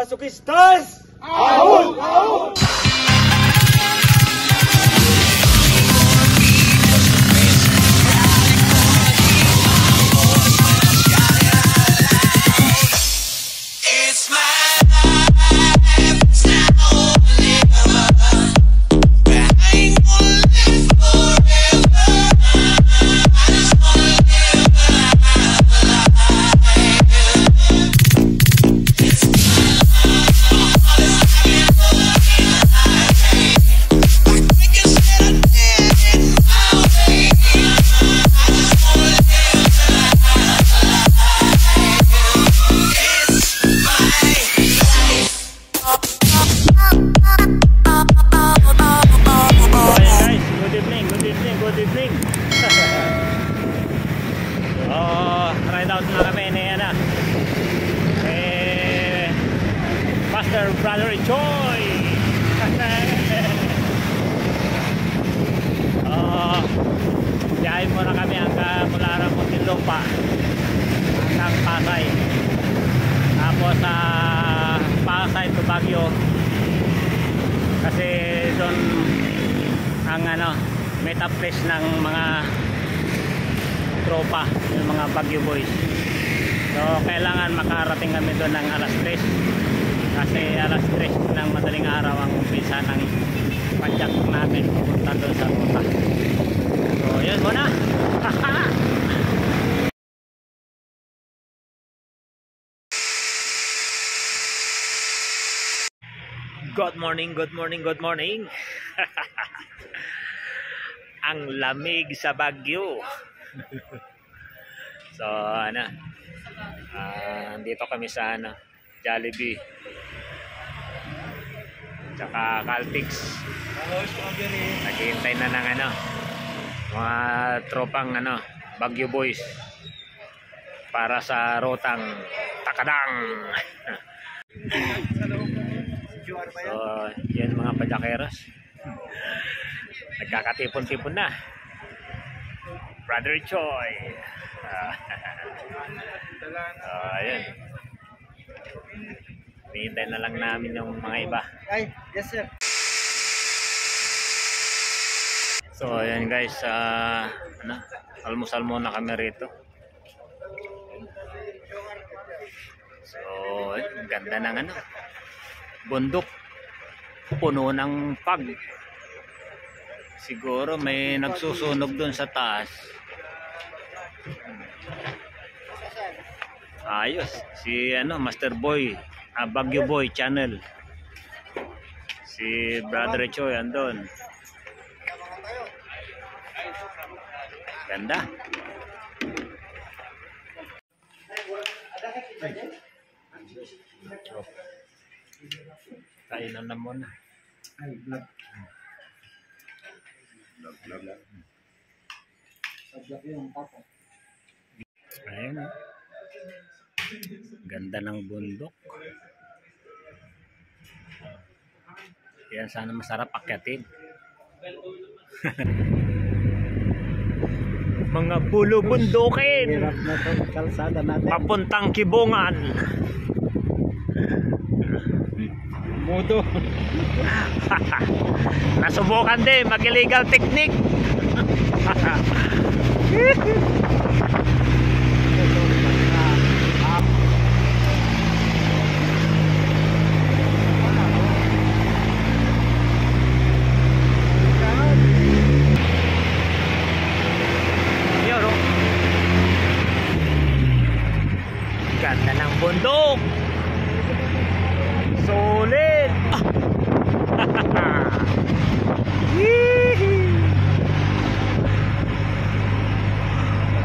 Masukistas! Ahul! Ahul! Brother Joy. Biyahe muna kami hanggang mula Muntinlupa hanggang Pasay, tapos sa Pasay to Baguio, kasi doon ang meet up place ng mga tropa, yung mga Baguio boys. So kailangan makarating kami doon ng alas 3, kasi alas 3 ng madaling araw ang umpisa ng padyak namin pupunta doon sa ruta. So yun muna. Good morning, good morning, good morning. Ang lamig sa Baguio. So dito kami sa Jollibee tsaka Caltex. Naghihintay na ng mga tropang Baguio boys para sa rotang Takadang. So yan mga padyakeros, nagkakatipon-tipon na. Brother Choi. Ayan, hintay na lang namin yung mga iba. Ay, yes sir. So ayan guys, almusal muna kami rito. So ang ganda ng bundok, puno ng pag. Siguro may nagsusunog dun sa taas. Ayos, si Master Boy, Baguio Boy Channel. Si Brother Choi andun. Ganda. Kainan na muna. Ay, vlog. Vlog. Vlog yung tapo. Ayan. Ganda ng bundok. Yan, sana masarap akyatin. Mga pulo bundukin. Hirap na itong kalsada natin. Papuntang Kibungan. Moto. Nasubukan din mag-illegal technique. Ganda ng bundok. Solid.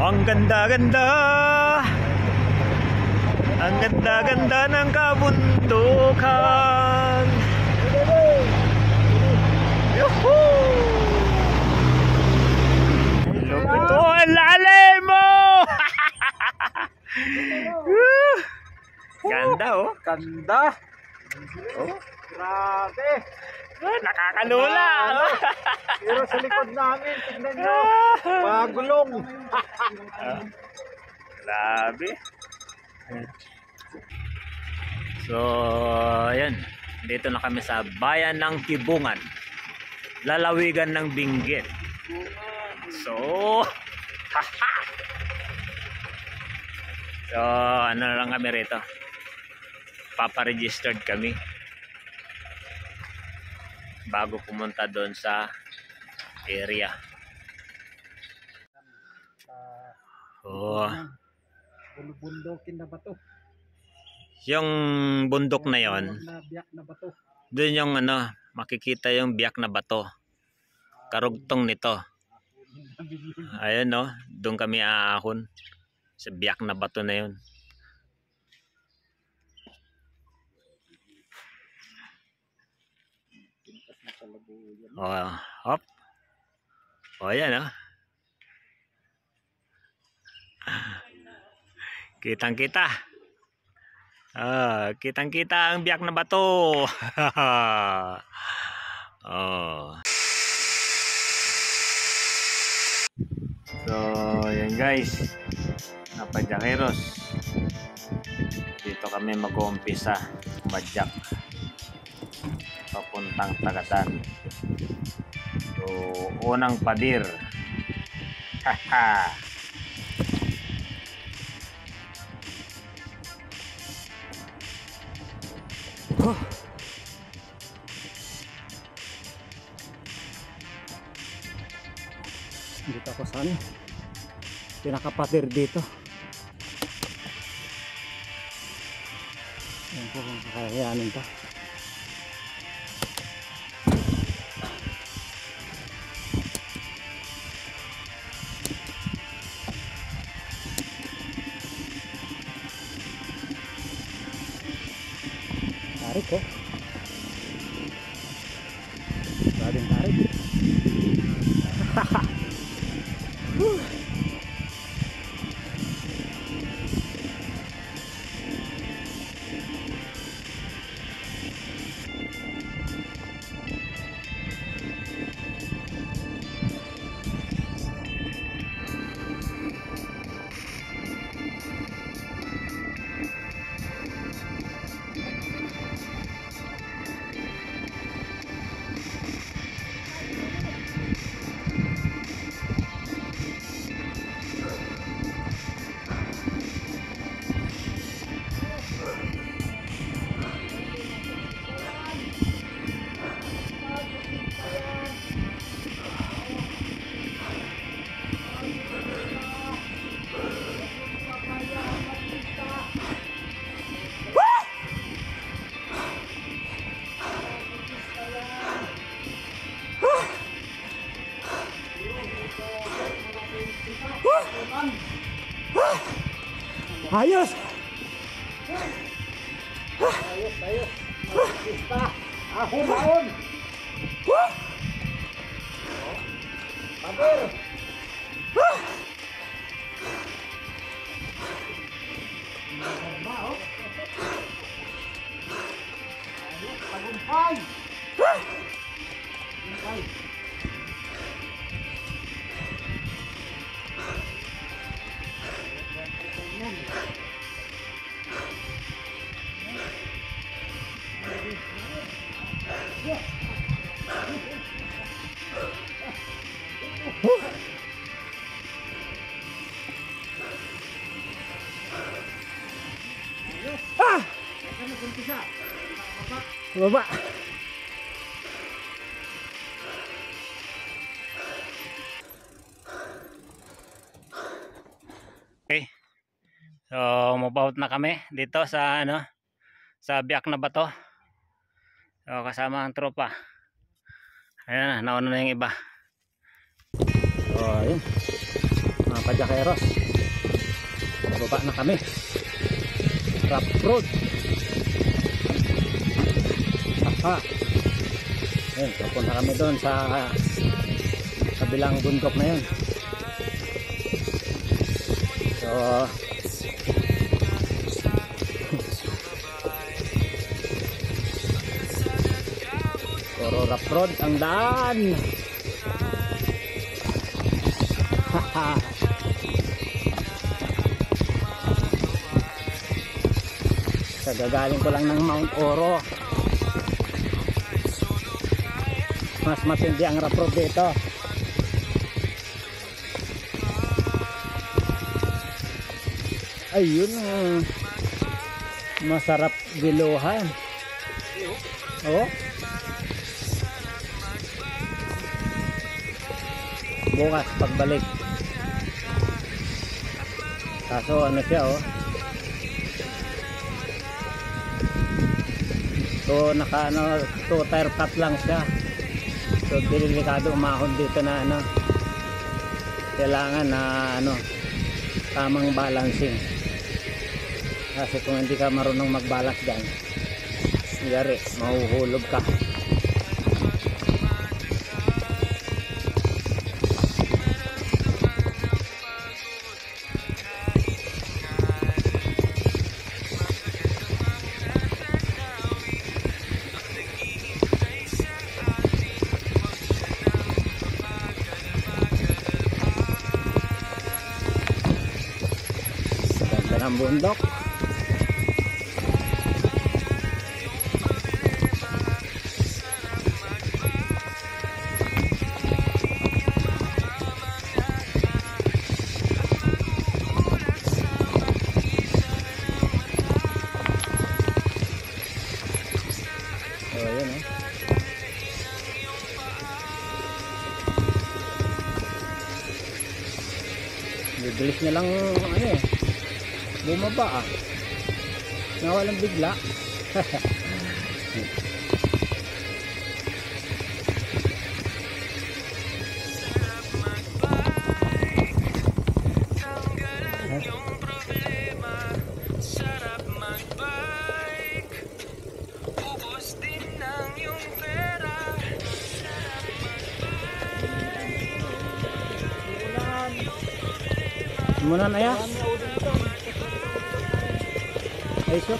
Ang ganda-ganda. Ang ganda-ganda ng kabundukan. Yuhuu! Ito ang lalim mo. Ganda oh. Ganda. Oh, Grabe. nakakalula. Pero sa likod namin, tignan nyo. Pagulong. Grabe. So, ayan. Dito na kami sa bayan ng Kibungan. Lalawigan ng Benguet. So, haha! So, ano na lang kami rito. Papa-registered kami. Bago pumunta doon sa area. Oh. Bundukin na bato. Yung bundok na yon, Biyak na bato. doon yung ano, makikita yung biyak na bato. Karugtong nito. Ayun no, doon kami aahon sa biyak na bato na yun. Oh, hop. Oh, yan oh. Kitang-kita. Kitang-kita ang biyak na bato. Oh. So, yan guys. Napadyakeros. Dito kami mag-uumpisa. Madyak. Papuntang Tagadan. So, unang padir. Haha. Dito ako sa ano, pinakapatir dito. Yan po kung kakayanin pa. Tarik ko. Maraming tarik. Ayos! Ayos! Pista! Ahon! Pader! Tagumpay! Baba. Okay. So, mabaut na kami dito sa ano, sa biyak na bato. So, kasama ang tropa. Ayan na, nauna na yung iba. So, ayun. Mga padyakeros. Baba na kami. Rough road. Ayun, papunta kami doon sa kabilang bundok na yun. So, puro rough road ang daan. Kagagaling ko lang ng Mount Oro. Mas matindi ang rough road dito. Ayun ang masarap biluhan. Oh. Bukas pagbalik. Kaso ano siya oh. So naka ano, 2 tire cut lang siya. So delikado umahon dito na ano. Kailangan na ano, tamang balancing. Kasi kung hindi ka marunong mag-balance diyan, yari, mahuhulog ka. Ganda ng bundok. So ayan oh. Bibilis na lang ano eh, bumaba ah. Nawalang bigla. Muna na ya. Ay so.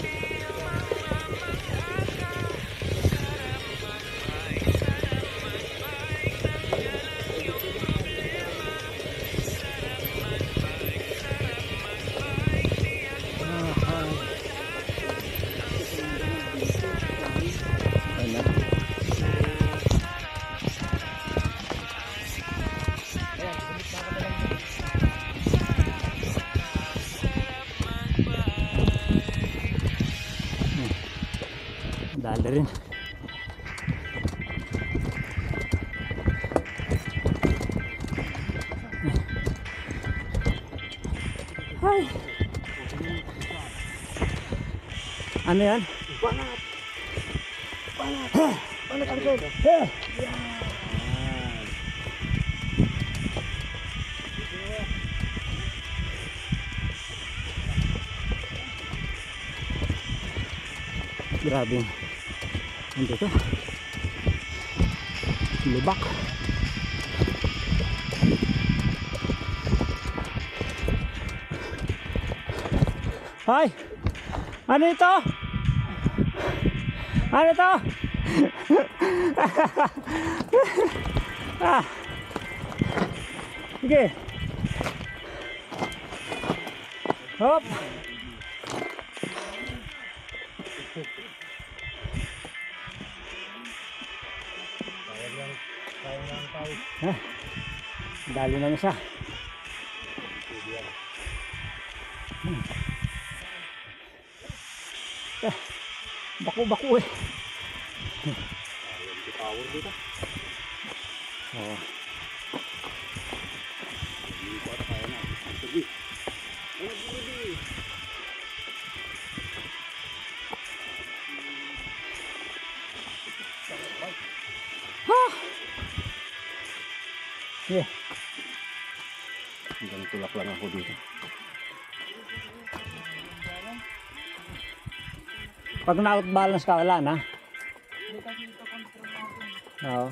Dali rin. Ay. Ano yan? Banat. Banat. Banat ang gold. Grabe. Nandito. Lubak. Hoy! Ano ito? Ano ito? Ah. Sige. Hop. Dali na siya. Baku-baku eh. Power dito. Oo. Yeah. Hanggang tulak lang ako dito. Pag na-out balance ka, wala na. Oo.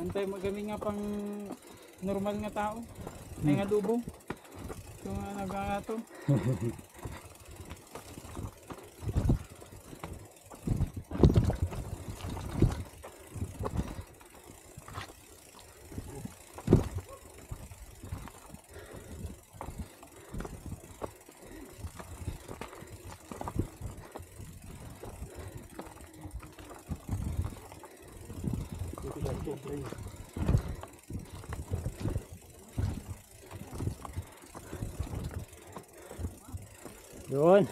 Antay mo kami nga pang normal nga tao. May nga dubo. So nga nag-ato. Yun.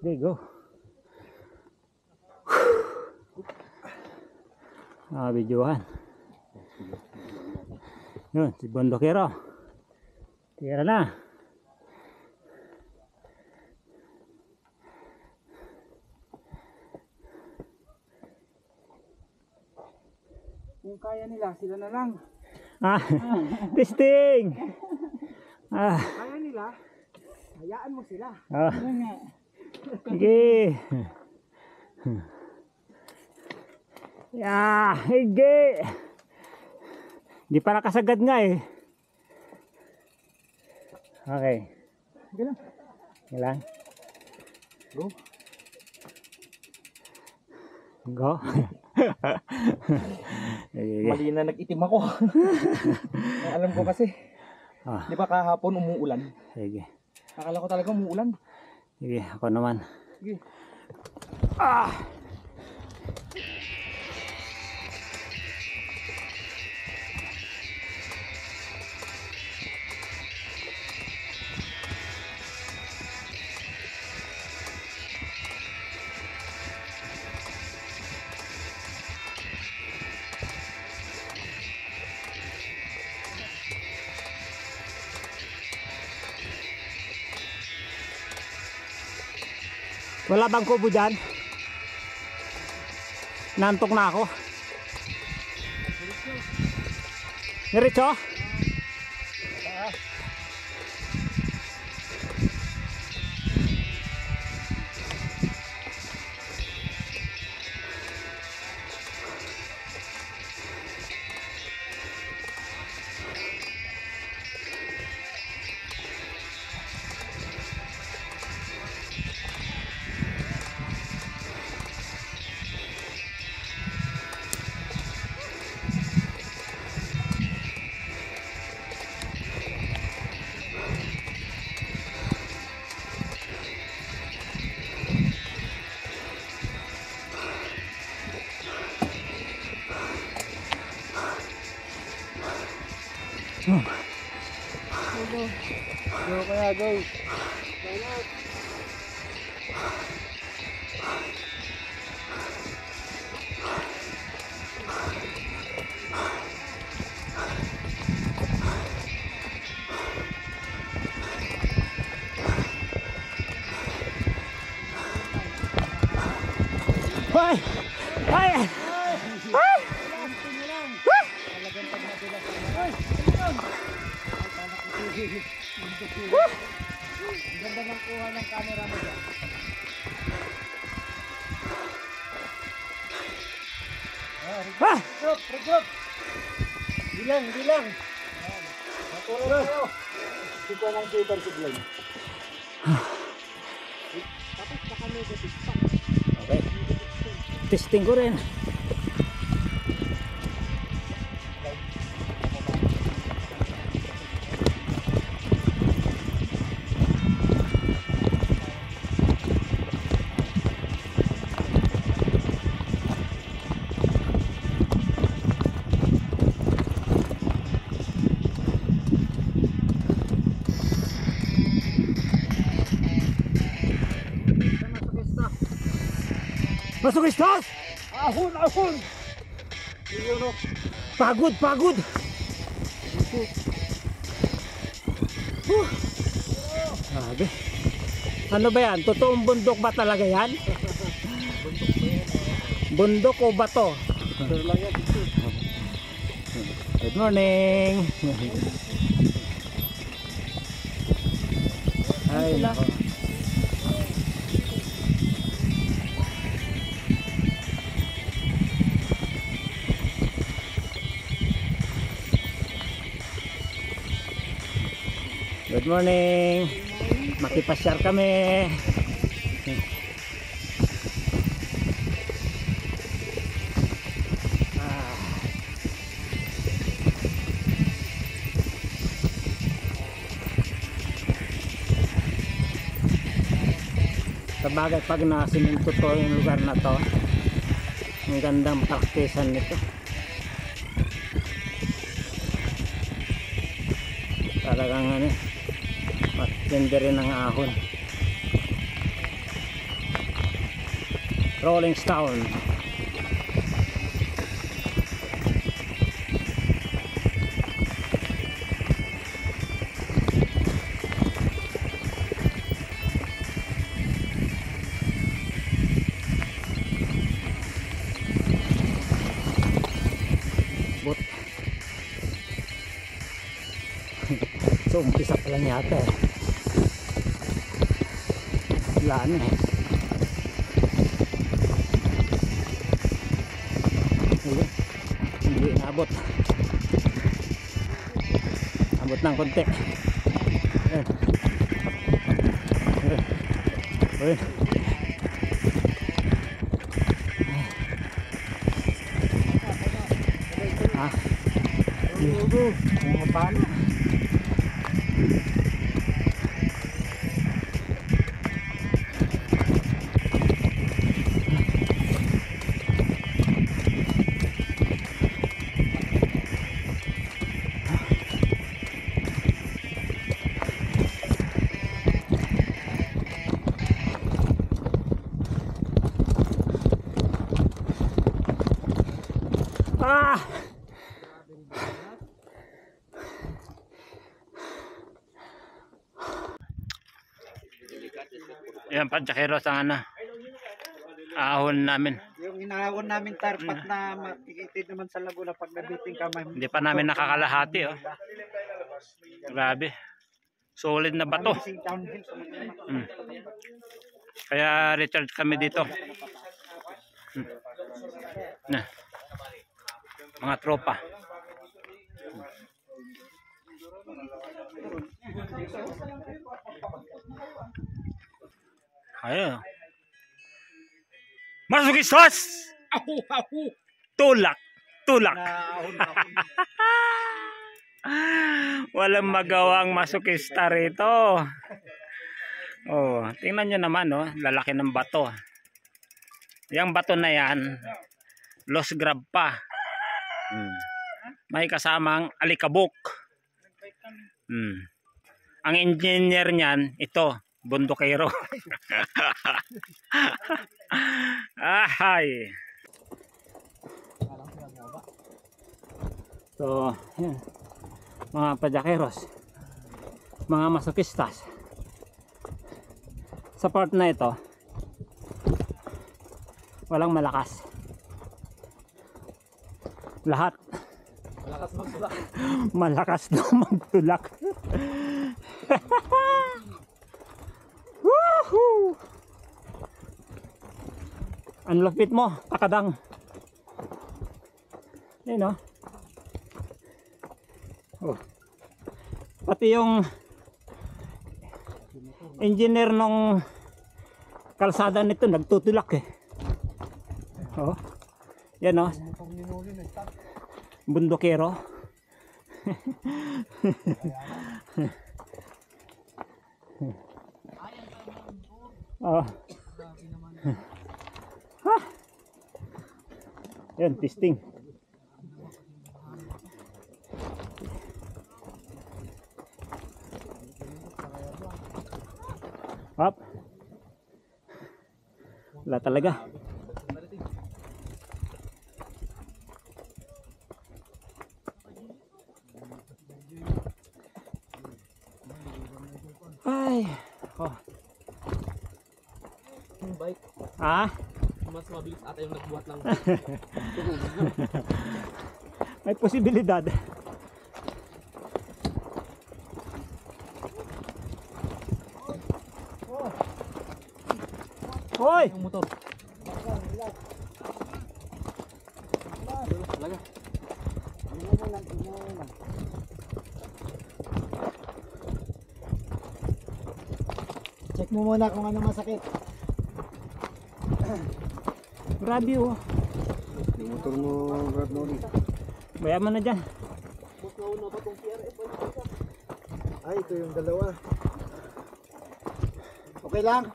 There you go. Videohan. Yun, si Bondokero. Tira na. Kung kaya nila, sila na lang. Testing! Kaya nila, hayaan mo sila. Yan nga. Sige. Hige. Di para kasagad nga eh. Okay. Sige lang. Ilan? Go. Go. Mali na nag-itim ako. Alam ko kasi. Di ba kahapon umuulan? Sige. Akala ko talaga umuulan. Sige, ako naman. Sige. Wala bang kubo dyan? Nantok na ako. Diretso? Go kaya, go. Hoy! Ay! Ay! Ganda ng kuha ng camera mo dyan. Regroup. Bilang. Matulog kayo. Siko ng super siglan. Tapos baka negative pa. Okay. Testing ko rin. Masuk istas! Ahon! Pagod! Grabe. Ano ba yan? Totoong bundok ba talaga yan? Bundok o bato? Good morning! Ay, nako. Good morning. Makipasyar kami. Sabagay pag nasiminto to yung lugar na to, ang gandang praktisan nito. Talagang ano, matindi rin ang ahon. Rolling Stone. So umpisa pa lang yata eh. Wala na eh. Hindi naabot. Abot ng konti. Ayan. Ayan. Ah. Mga paano? Ah! Yan pa, Jaqueros ang ano, ahon namin. Yung inaahon namin tarpat na makikitid naman sa Laguna pag nabiting kamay. Hindi pa namin nakakalahati oh. Grabe. Solid na bato. Kaya recharge kami dito. Na. Mga tropa. Ayo. Masukistas! Tulak! Tulak! Walang magawang masukista rito. Oh, tingnan nyo naman oh, lalaki ng bato. Yang bato na yan, lost grab pa. May kasamang alikabok. Ang engineer niyan, ito, bundokero. Ahay. So, yan. Mga pajakeros, mga masokistas. Sa part na ito, walang malakas. Lahat malakas daw magtulak. Woohoo! Ang lupit mo, takadang. Ayun oh. Oh. Pati yung engineer nung kalsada nito nagtutulak eh. Oh. Yan oh. Bundokero. Oh. Yan, testing. Hop. Wala talaga. Ay. Oh. Yung bike, Ah? mas mabilis ata yung nagbuhat ng May posibilidad. Hoy! yung motor. Talaga. Check mo muna kung ano masakit. Grabe oh. Yung motor mo, Brad Noli. Bayaman na dyan. Ay, ito yung dalawa. Okay lang.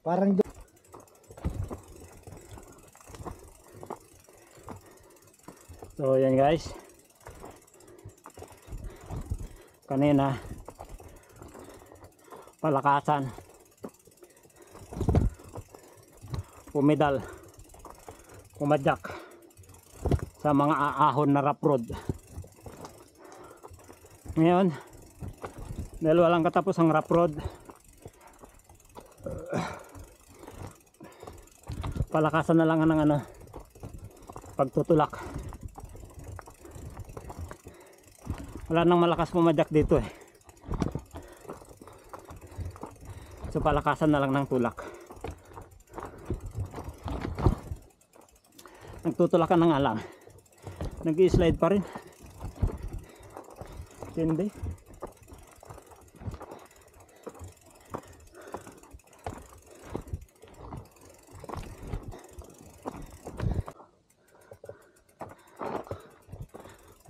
Parang So yan guys, kanina palakasan, pumidal, pumadyak sa mga aahon na rough road. Ngayon dahil walang katapos ang rough road, palakasan na lang ng pagtutulak. Wala nang malakas pumadyak dito eh. So palakasan na lang ng tulak. Nagtutulakan na nga lang. Nag-i-slide pa rin. Hindi.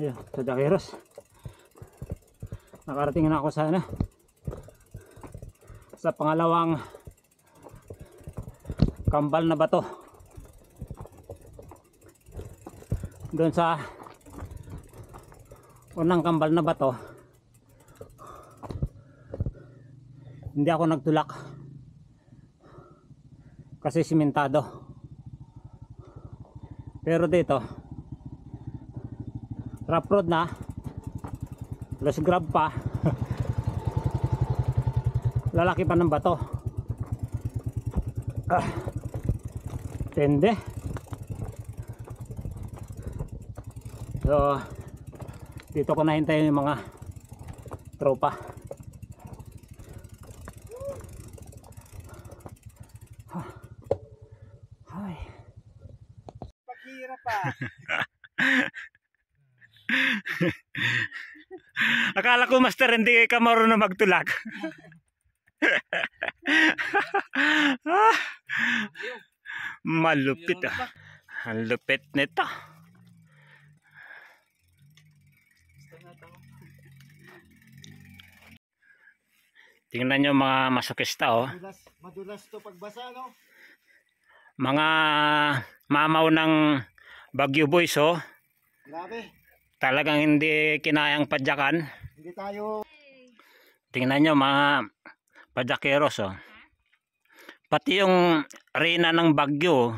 Ayan, sa Daqueros. Nakarating na ako sa sa pangalawang kambal na bato. Doon sa unang kambal na bato, hindi ako nagtulak kasi simentado. Pero dito rough road na, plus grab pa, lalaki pa ng bato. Tende. So dito ko nahintayin yung mga tropa. Ay, paghirap pa. akala ko master hindi ka marunong magtulak. Malupit ah. Ang lupit nito. Tingnan nyo mga masokista oh. Madulas to pagbasa, no? Mga mamaw ng Baguio Boys oh. Grabe. Talagang hindi kinayang padyakan. Hindi tayo. Tingnan nyo mga padyakeros oh. Pati yung reyna ng Baguio.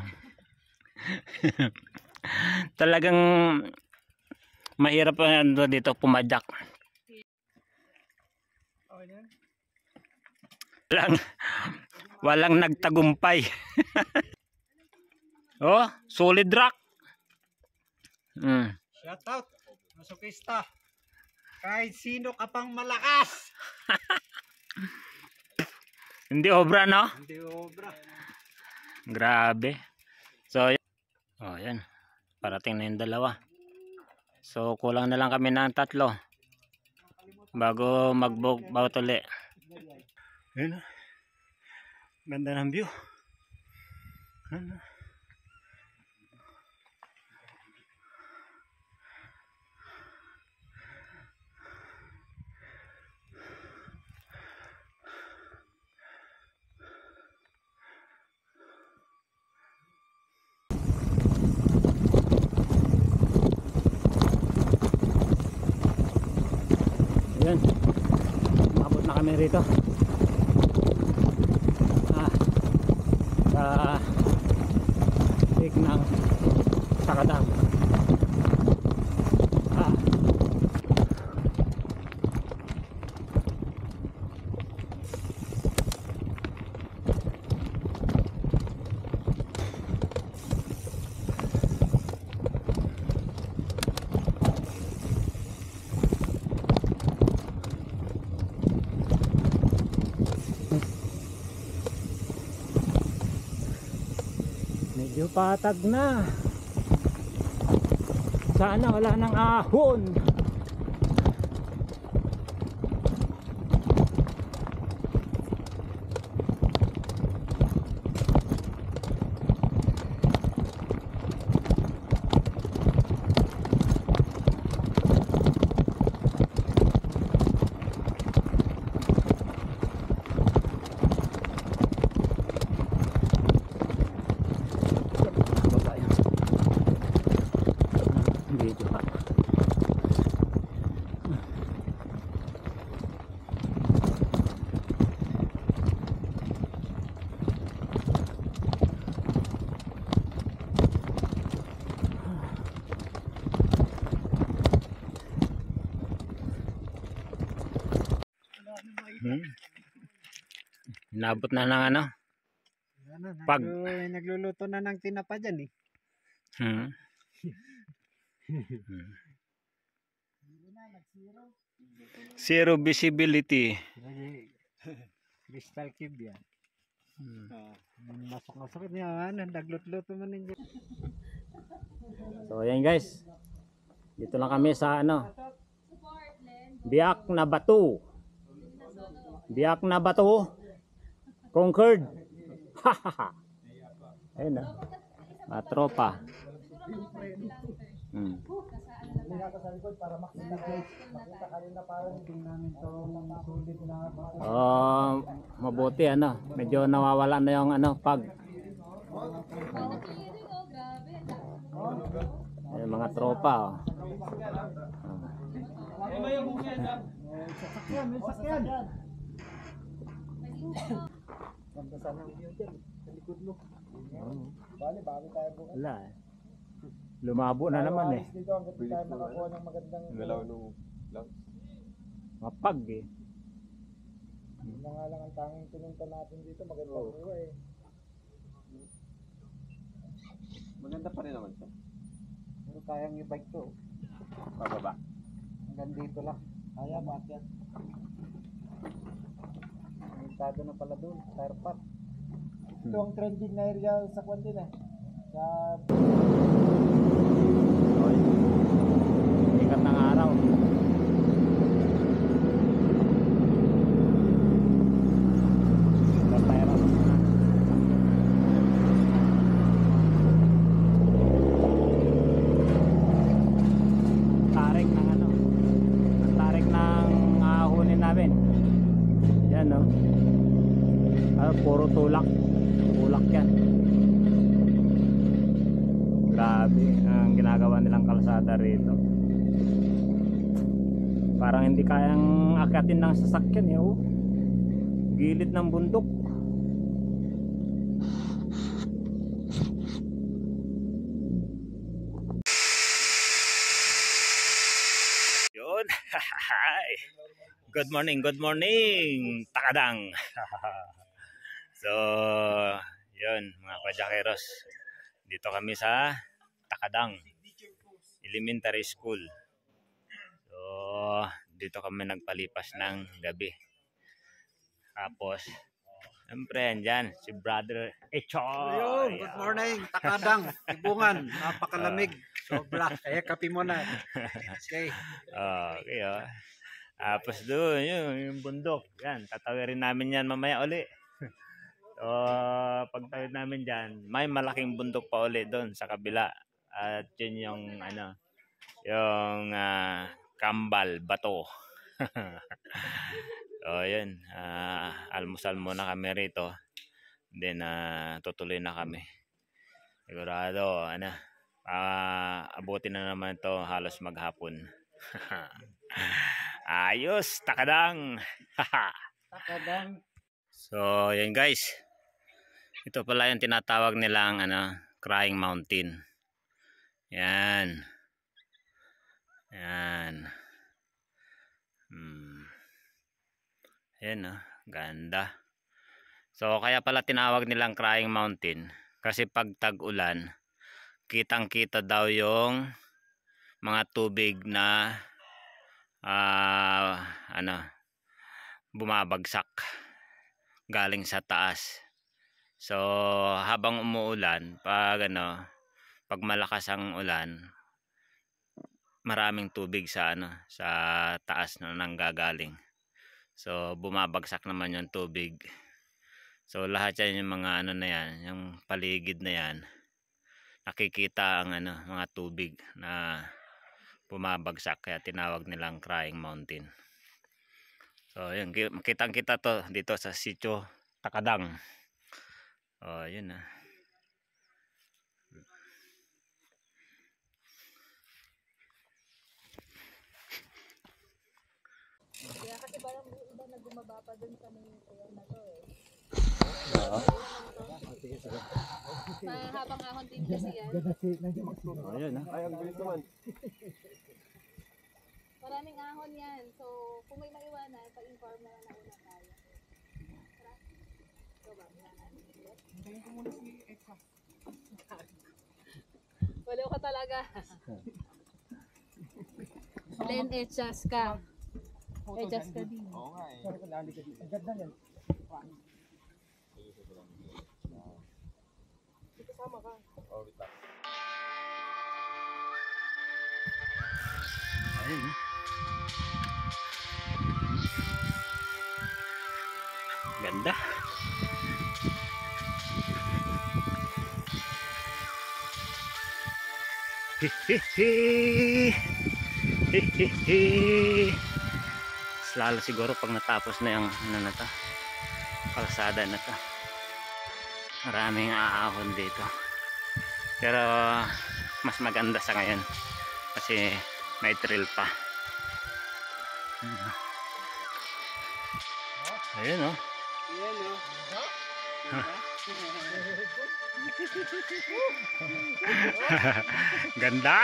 Talagang mahirap dito pumadyak. Walang nagtagumpay. Oh, solid rock. Shout out, masokista. Kahit sino ka pang malakas. Hindi obra, no? Hindi obra. Grabe. So, oh, yan. Parating na yung dalawa. So, kulang na lang kami ng 3 bago mag-boat ulit. Ayun. Ganda ng view. Ano? Ayan. Umabot na kami rito. Sa lake ng Sakadang. Medyo patag na. Sana wala nang ahon. Inabot na ng ano? Ano, Pag- nagluluto na ng tinapa dyan eh. Hmm. Zero visibility. Crystal cube yan. Hmm. Masok-masok niya. Ano, nagluluto mo ninyo. So ayan guys. Dito lang kami sa ano. Biak na Bato. Biak na Bato. Conquered. Ayun na. Mga tropa. Hmm. Oh, mabuti ano. Medyo nawawala na yung ano pag. Ayun, mga tropa oh. Wala eh. Lumabo na naman eh. Dito hanggang tayo makakuha ng magandang Galaw nung lang. Mapag eh. na nga lang ang tanging pinunta natin dito, magandang buhay eh. Maganda pa rin naman siya. Pero kayang i-bike to. Pababa. Hanggang dito lang. Kaya bakit? Limitado na pala doon. Tire park. Ito ang trending na area sa Kwan din eh. Sa Ikat ng araw. Kapayra mo na. Tarik ng ano. Ang tarik ng ahunin namin. Yan no. Puro tulak. Tulak yan. Grabe ang ginagawa nilang kalsada rito. Parang hindi kayang akyatin ng sasakyan eh. Oh. Gilid ng bundok. Yun. Good morning, Takadang. So, yun mga kajakeros. Dito kami sa Takadang Elementary School. So, dito kami nagpalipas ng gabi. Tapos, siyempre, andyan si Brother Echoy. Ayun, good morning. Takadang, Tibungan. Napakalamig. Sobra. Kaya kape mo na. Okay. Okay, oh. Tapos doon, yung bundok. Yan, tatawirin namin yan mamaya uli. So, pagtawid namin dyan, may malaking bundok pa uli doon sa kabila. At yun yung, ano, yung Kambal, Bato. So, yun. Almusal muna kami rito. Then, tutuloy na kami. Sigurado, ano, abutin na naman ito halos maghapon. Ayos, Takadang. Takadang. So, yan guys. Ito pala yung tinatawag nilang ano, Crying Mountain. Yan. Yan. Yan oh, ganda. So, kaya pala tinawag nilang Crying Mountain kasi pag tag-ulan, kitang-kita daw yung mga tubig na ano, bumabagsak galing sa taas. So habang umuulan, pag ano, pag malakas ang ulan, maraming tubig sa ano, sa taas na nanggagaling. So bumabagsak naman yung tubig. So lahat yan yung mga ano na yan, yung paligid na yan, nakikita ang ano, mga tubig na bumabagsak, kaya tinawag nilang Crying Mountain. So yun, kitang-kita to dito sa sitio Takadang. Oh, yun na. Kaya kasi parang iba na gumaba pa dun sa may trail na to eh. Oo. Mahabang ahon din kasi yan. Oh, yun ah. Ay, ang bilis naman. Maraming ahon yan. So, kung may maiwanan, pa-inform na lang una tayo. Wala ka talaga. Len echas ka. Echas ka din. Oo nga eh. Sorry ko lali ka dito. Ang ganda yan. Kasama ka. Oh, wait lang. Ayun. Ganda. Mas lalo siguro pag natapos na yung ano na to, kalsada na to. Maraming aahon dito. Pero mas maganda sa ngayon kasi may trail pa. Ayun oh. Ganda.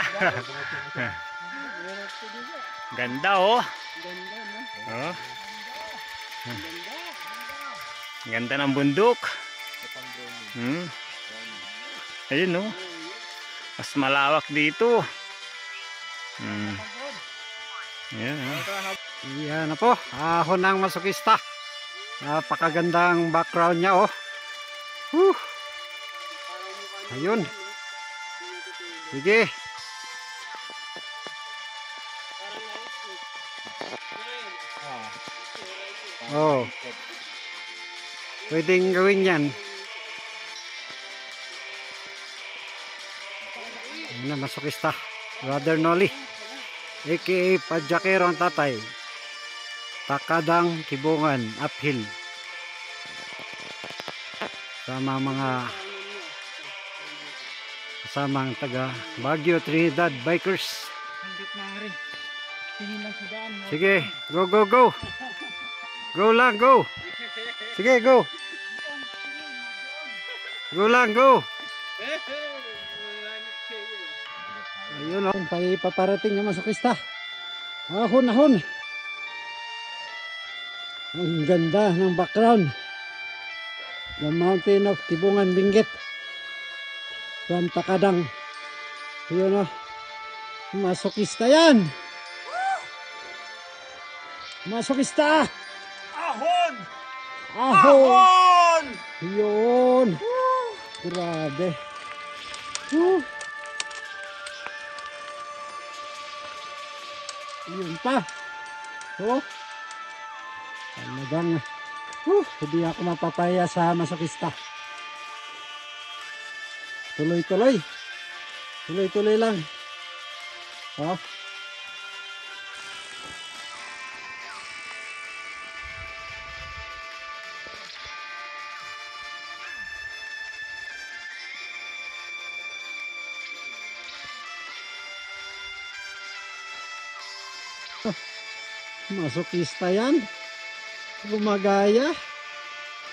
Ganda oh. Oh. Ganda ng bundok. Ayun oh. Mas malawak dito. Ayan oh. Yan na po, ahon ng masokista. Napakagandang background niya oh. Ayun. Sige. Oh. Pwedeng gawin yan. Ayun na, masokista. Brother Noli, aka Padjakero ang tatay. Takadang Kibungan, uphill. Sama mga kasamang taga Baguio Trinidad Bikers. Hanggat maaari. Tingin lang sa daan. Sige, go go go. Go lang, go. Sige, go. Go lang, go. Ayun, paparating yung masokista. Ahon, ahon. Ang ganda ng background. The Mountain of Kibungan, Benguet. From Takadang. Ayun o. Masokista yan. Masokista. Ahon! Ahon! Yun. Grabe. Yun pa. Oh. Talagang hindi ako mapapaya sa masokista. Tuloy-tuloy. Tuloy-tuloy lang. Oh. Masokista yan. Gumagaya.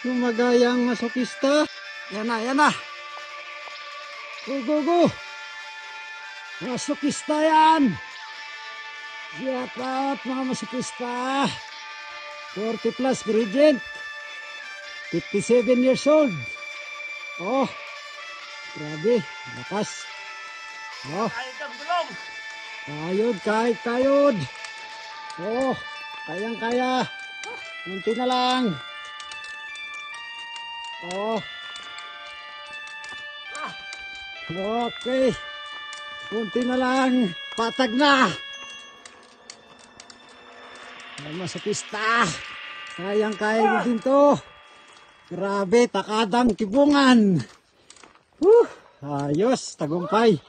Gumagaya ang masokista. Yan na, yan na. Go, go, go. Masokista yan. Shout out mga masokista. 40 plus Gradient. 57 years old. Oh. Grabe. Lakas. Oh. Kayod, kahit kayod. Oh. Kayang-kaya. Munti na lang. Oh. Okay. Munti na lang. Patag na. Masokista. Kayang-kaya din to. Grabe, Takadang Kibungan. Ayos, tagumpay.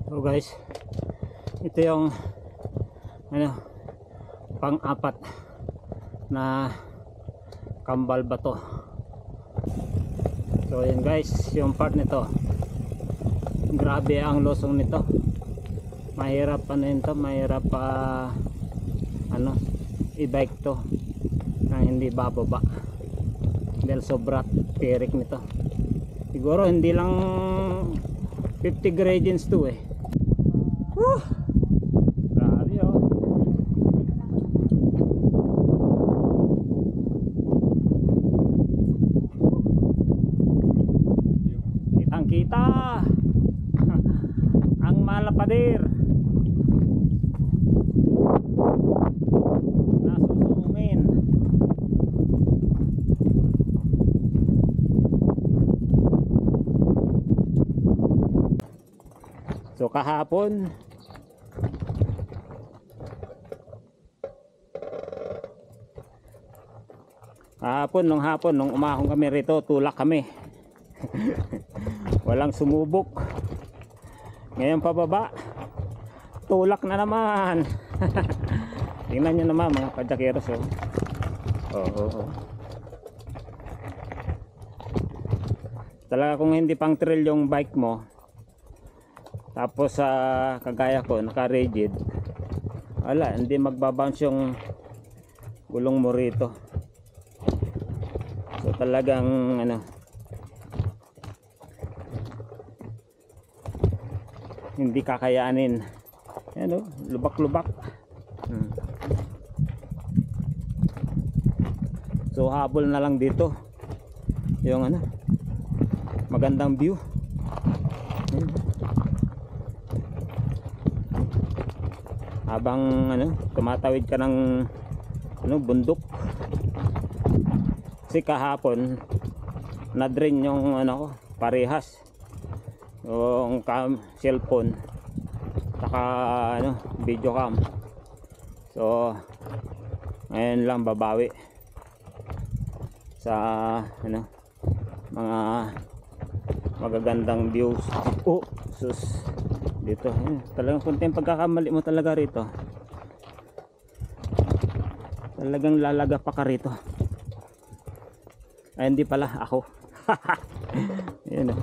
So guys, ito yung pang-apat na kambal bato. So yun guys, yung part nito, grabe ang losong nito. Mahirap mahirap i-bike to nang hindi bababa dahil sobra tirik nito. Siguro hindi lang 50 gradients to eh. Grabe oh. pader. Nasusungin. So kahapon nung umahon kami rito, tulak kami. Walang sumubok. Ngayon pababa, tulak na naman. Tingnan nyo naman mga padyakeros, oh. Talaga kung hindi pang trail yung bike mo, tapos kagaya ko naka rigid, wala, hindi magbabounce yung gulong mo rito. So talagang hindi kakayanin. Ayan, lubak-lubak. So habol na lang dito yung magandang view. Ayan. Habang tumatawid ka ng bundok. Kasi kahapon na-drain yung parehas yung cellphone saka video cam. So ngayon lang babawi sa mga magagandang views. Oh sus, dito talagang konting pagkakamali mo talaga rito, talagang lalaga pa ka rito. Ay hindi pala, ako. Yan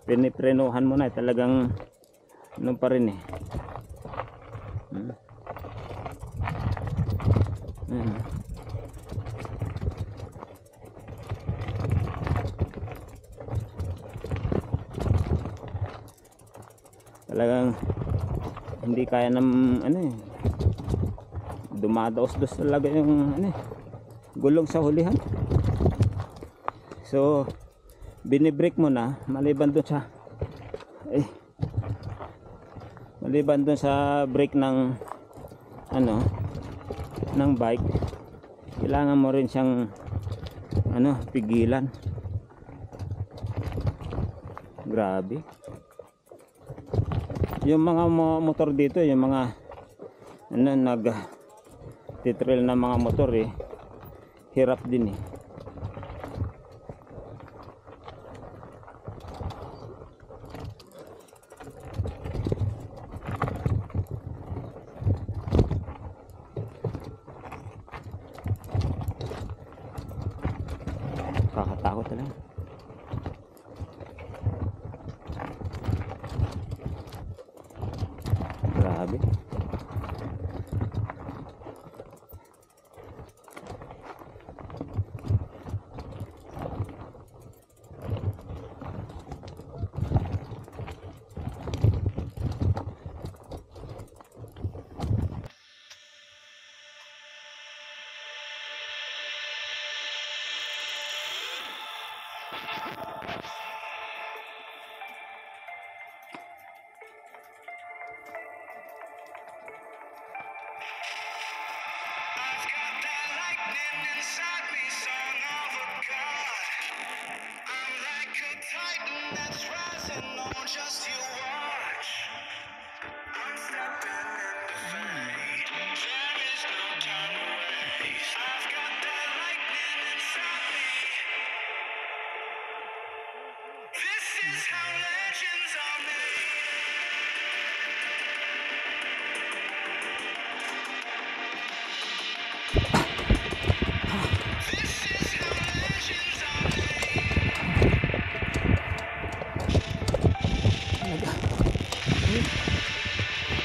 piniprenuhan mo na, talagang pa rin talagang hindi kaya ng dumadaos-dos talaga yung gulong sa hulihan. So binibrake mo na, maliban dun sa brake ng ng bike, kailangan mo rin siyang pigilan. Grabe yung mga motor dito, yung mga nag-titrail na mga motor hirap din kakatakot talaga. Grabe.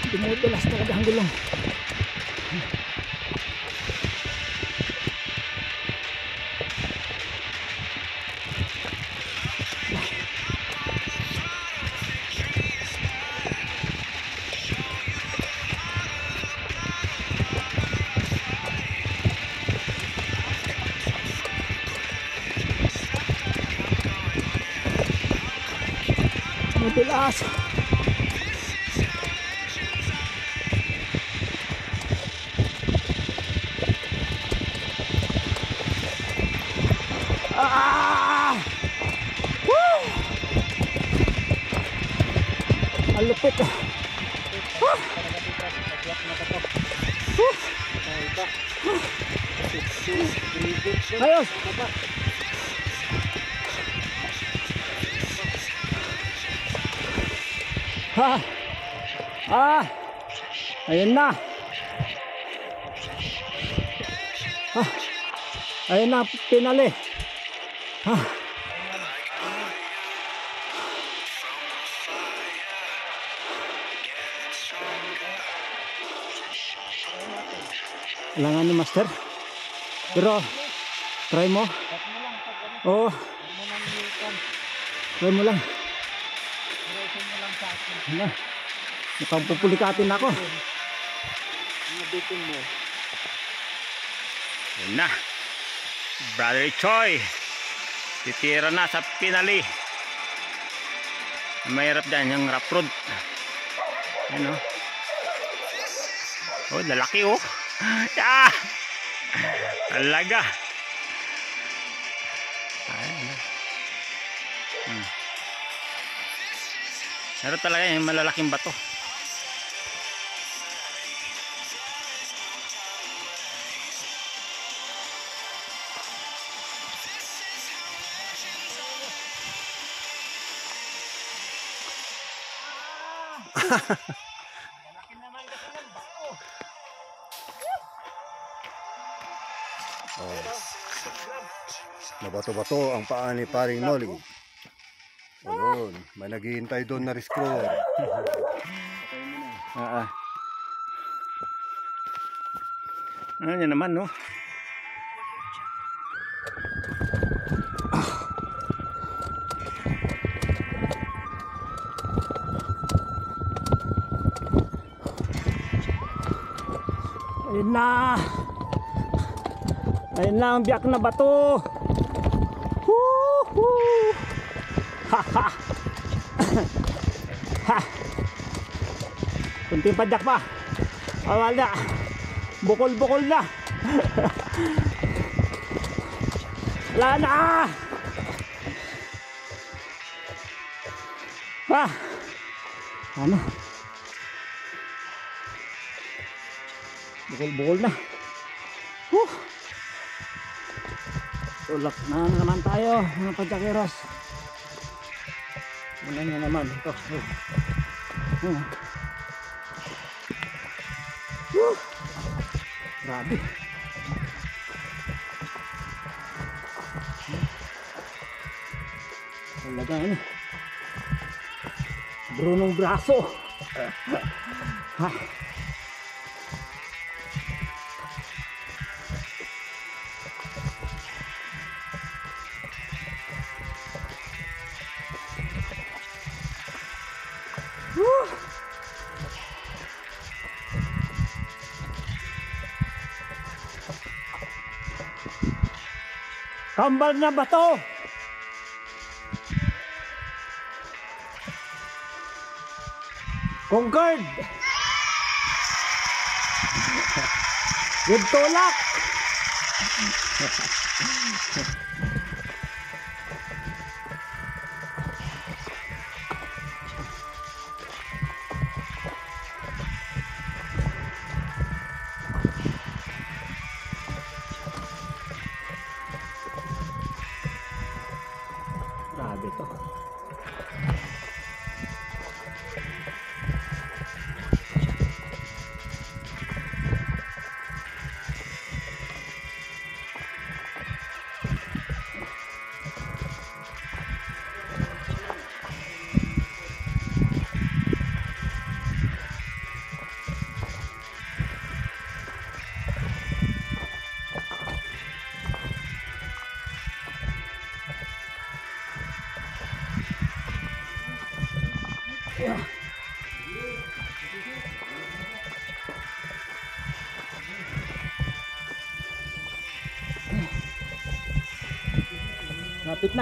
Dumudulas talaga ang gulong. Dumudulas. Ang lupit. Ayos. Ayun na. Ayun na, pinali. Kailangan ni master. Pero try mo. Oo. Try mo lang. Ano? Mukhang pupulikatin ako. Yun na. Brother Choi. Titira na sa pinali. Mahirap dyan yung rough road. Ano? Oh, lalaki oh. Ah! Talaga. Pero talaga yung malalaking bato. Nabato-bato ang paa ni paring Noli. Ayun, may naghihintay doon na rescuer. Ano yan naman, no? Ayun na. Ayun na ang biyak na bato. Woohoo! Ha ha. Ha. Kunting padyak pa. Wala. Bukol-bukol na. Wala na. Ano? Bukol-bukol na. Tulak na naman tayo mga padyakeros. Ano na naman ito. Grabe. Talaga ano. Brunong braso. Ha. Kambal na bato. Concord. Good tulak. Grabe to. Lapit na.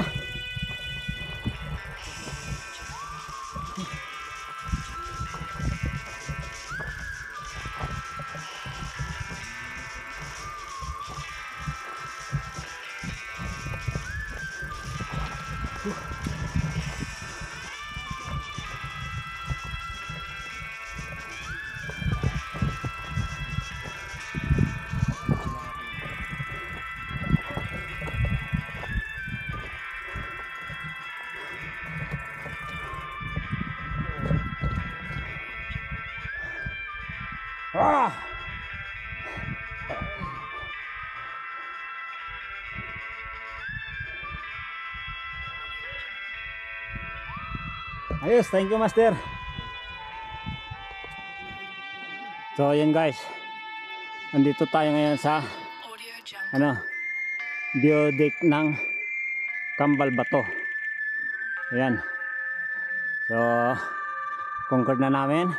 Ayos, thank you master. So ayan guys, nandito tayo ngayon sa view deck ng Kambal Bato. Ayan. So conquered na namin.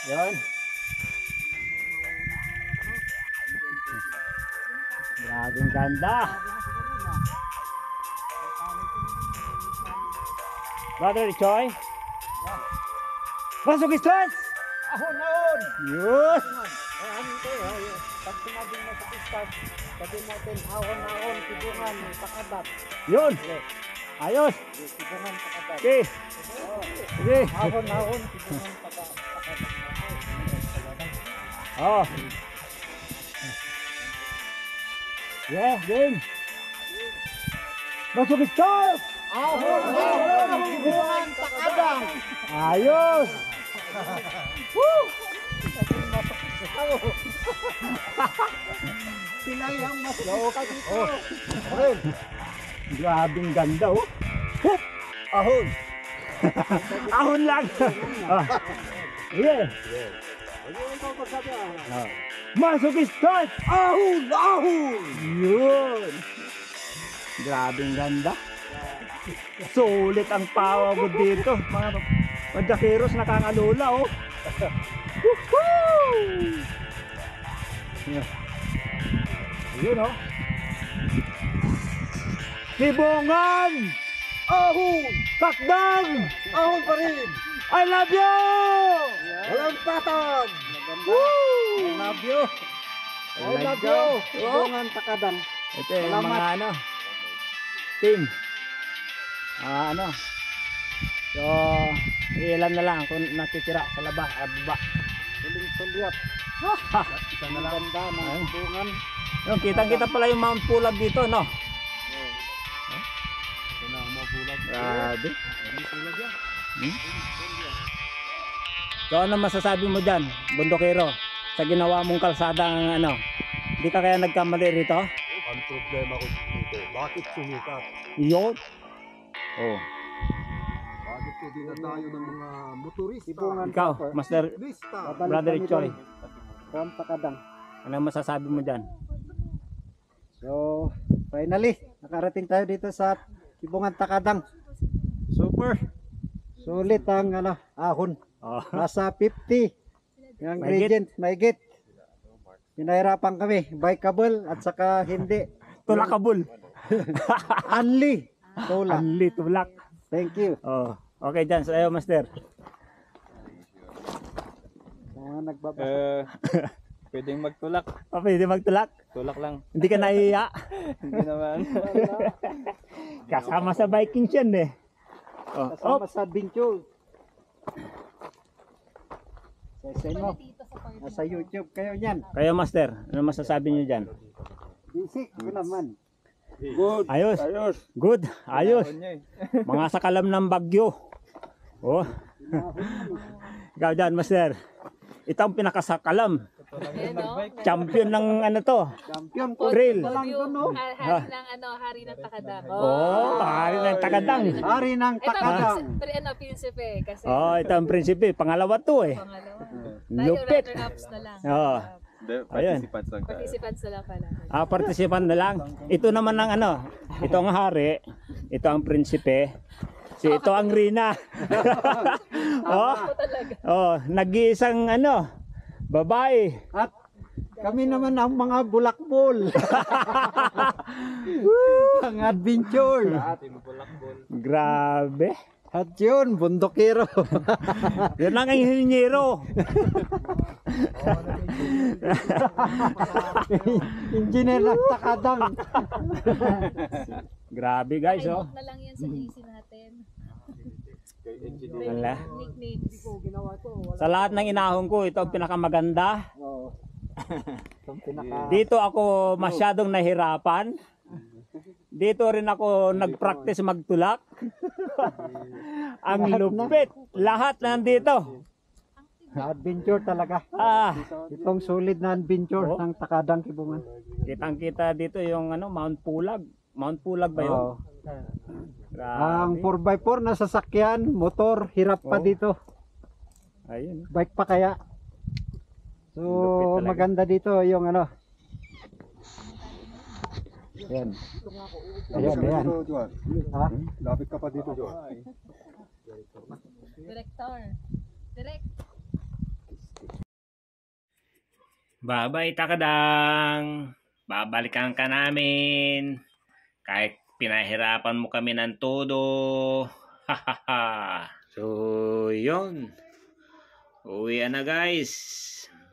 Ayan. Grabing ganda. Brother Choy. Masuk istas. Ahon! Yus. Pag sinabing masuk istas, sabi natin ahon, tibungan, takadak. Yun. Ayos. Tibungan, takadak. Okay. Sige. Ahon, tibungan, takadak. Oh. Yeah, game. Masuk istas. Ahon, tibungan, takadak. Ayos. Pinay ang mas ka dito. Grabing ganda oh. Ahon! Ahon lang. Ah. Yeah. Masuk start. Ahon, ahon. Yun. Grabing ganda. Sulit ang pawa mo dito. Mga Jakeros nakangalula oh. Woohoo! Yeah. Yun oh. Tibungan! Ahon! Takdang! Ahon pa rin! I love you! Walang patag! Woo! I love you! I love you! Tibungan, takadan. Ito yung Salamat. mga team. So, ilan na lang kung natitira sa laba, baba. Huling sulyap. Isa na lang. Ganda ng tibungan. Yung kitang-kita pala yung Mount Pulag dito, no? Grabe. So, ano masasabi mo dyan, bundokero? Sa ginawa mong kalsada ng di ka kaya nagkamali rito? Ang problema ko dito, bakit sumikat? Yun. Oh. Bakit hindi na tayo ng mga motorista? Tibungan. Ikaw, Master Motorista! Brother Choy, From Takadang. ano masasabi mo dyan? So, finally, nakarating tayo dito sa Tibungan Takadang. Super. Sulit ang ahon. Oh. Nasa 50. Yung ingredient, maigit. Pinahirapan kami, bikeable at saka hindi. Tulakabul. Only. Tula. Anli, tulak. Thank you. Oh. Okay dyan, sa'yo, Master. Nagbabasa. Pwedeng magtulak. Pwede magtulak. Tulak lang. Hindi ka nahiya. Hindi naman. Kasama sa Vikings yan eh. Oh. Kasama sa Binchul. Sa inyo, Dito sa part nasa YouTube kayo niyan. Kayo, Master, ano masasabi nyo dyan? Busy ko naman. Good. Ayos. Good. Ayos. Niya eh. Mga sakalam ng bagyo. Oh. Ikaw dyan, Master. Ito ang pinakasakalam. Ayan, no? Champion ng Champion ko. Trail. Lang to, no? Hari ng hari ng Takadang. Oh, hari ng Takadang. Hari ng Ito, Takadang. Prinsipe, kasi Oh, ito ang prinsipe. Pangalawa to eh. pangalawa. Lupit. Tayo runner-ups na lang. Oh. Hindi, Ayan. participants lang tayo. Participants na lang pala. Partisipan na lang. Ito naman ang ito ang hari, ito ang prinsipe, ito ang Rina. Oh, Ako talaga. oh, nag-iisang babae. At kami naman ang mga bulakbol. Ang adventure. Grabe. At yun, bundokero. Yan lang ang hinyero. Engineer ng Takadang. Grabe guys, oh. Na lang yan sa GC natin. Wala. Nicknames. Sa lahat ng inahon ko, ito ang pinakamaganda. Oo. Itong pinaka... Dito ako masyadong nahirapan. Dito rin ako nag-practice magtulak. Ang lupit. Lahat nandito. Adventure talaga. Itong solid na adventure Oh. ng Takadang Kibungan. Kitang kita dito yung ano, Mount Pulag. Mount Pulag ba yun? Oo. Ang Grabe. 4x4 na sasakyan, motor, hirap pa Oo. dito. Ayun. Bike pa kaya. So, Lupit talaga. maganda dito yung ano. Yan. Ayan, ayan. Dito, Juan. Ha? Lapit ka pa dito, Juan. Director. Direct. Babay Takadang. Babalikan ka namin. Kahit pinahirapan mo kami ng todo. Hahaha. So, yun. Uwi na guys.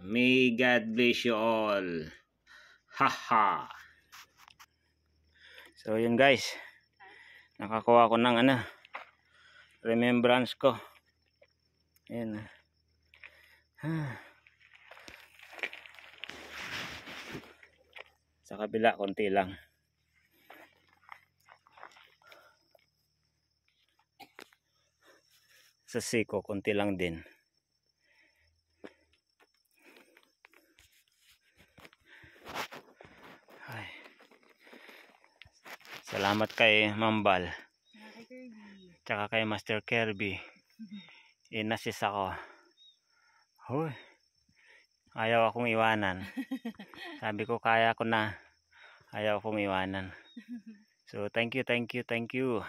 May God bless you all. Haha. So, yun guys. Nakakuha ko ng remembrance ko. Ayan. Sa kabila, konti lang. Sa siko, konti lang din. Ay. Salamat kay Mambal. Tsaka kay Master Kirby. Inasis ako. Hoy. Ayaw akong iwanan. Sabi ko kaya ko na. Ayaw akong iwanan. So thank you.